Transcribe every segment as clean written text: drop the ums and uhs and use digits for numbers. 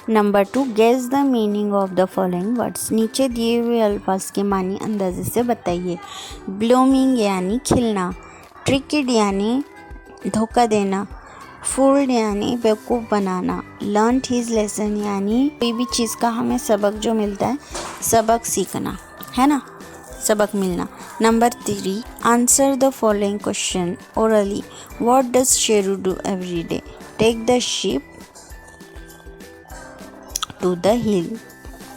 Number 2, guess the meaning of the following words. नीचे दिए हुए अल्फाज के मानी अंदाजे से बताइए। ब्लूमिंग यानी खिलना, ट्रिकेड यानी धोखा देना, फूल्ड यानी बेवकूफ़ बनाना, लर्न हिज लेसन यानी कोई भी चीज़ का हमें सबक जो मिलता है, सबक सीखना, है ना, सबक मिलना। Number 3, answer the following question orally. What does Sheru do every day? Take the sheep to the hill,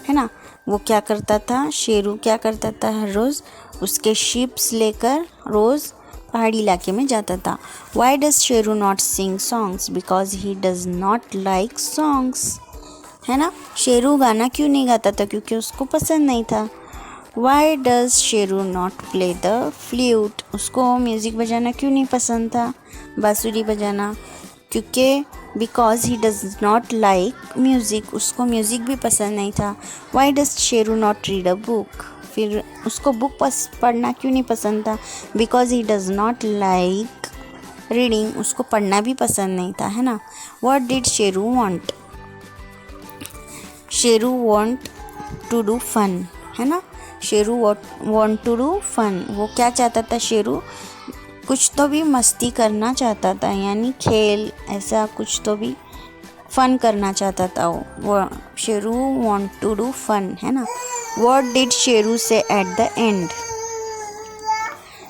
है ना। वो क्या करता था, शेरू क्या करता था, हर रोज़ उसके शीप्स लेकर रोज़ पहाड़ी इलाके में जाता था। Why does Sheru not sing songs? Because he does not like songs, है ना। शेरू गाना क्यों नहीं गाता था? क्योंकि उसको पसंद नहीं था। Why does Sheru not play the flute? उसको म्यूज़िक बजाना क्यों नहीं पसंद था, बांसुरी बजाना? क्योंकि because he does not like music, उसको म्यूज़िक भी पसंद नहीं था। Why does Sheru not read a book? फिर उसको बुक पढ़ना क्यों नहीं पसंद था? Because he does not like reading, उसको पढ़ना भी पसंद नहीं था, है ना। What did Sheru want? Sheru want to do fun, है ना। Sheru want to do fun, वो क्या चाहता था शेरू? कुछ तो भी मस्ती करना चाहता था, यानी खेल, ऐसा कुछ तो भी फन करना चाहता था वो Sheru want to do fun, है ना। व्हाट डिड शेरू से एट द एंड?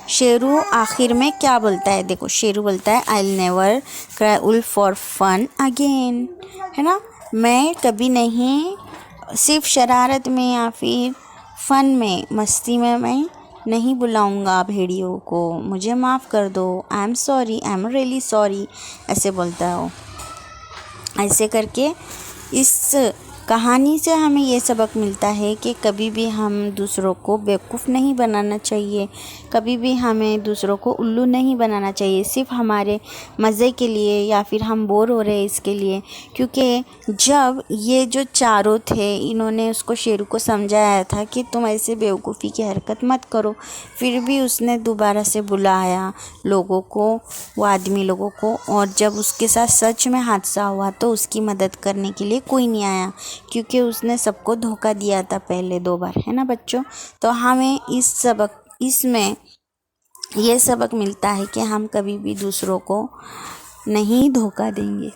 शेरू आखिर में क्या बोलता है? देखो, शेरू बोलता है I will never cry wolf for fun again, है ना। मैं कभी नहीं, सिर्फ शरारत में या फिर फन में, मस्ती में मैं नहीं बुलाऊंगा भेड़ियों को, मुझे माफ़ कर दो, I am sorry, I am really sorry, ऐसे बोलता है वो। ऐसे करके इस कहानी से हमें ये सबक मिलता है कि कभी भी हम दूसरों को बेवकूफ़ नहीं बनाना चाहिए, कभी भी हमें दूसरों को उल्लू नहीं बनाना चाहिए, सिर्फ हमारे मज़े के लिए या फिर हम बोर हो रहे हैं इसके लिए। क्योंकि जब ये जो चारों थे, इन्होंने उसको शेरू को समझाया था कि तुम ऐसे बेवकूफ़ी की हरकत मत करो, फिर भी उसने दोबारा से बुलाया लोगों को, वो आदमी लोगों को, और जब उसके साथ सच में हादसा हुआ तो उसकी मदद करने के लिए कोई नहीं आया, क्योंकि उसने सबको धोखा दिया था पहले 2 बार, है ना बच्चों। तो हमें इसमें ये सबक मिलता है कि हम कभी भी दूसरों को नहीं धोखा देंगे।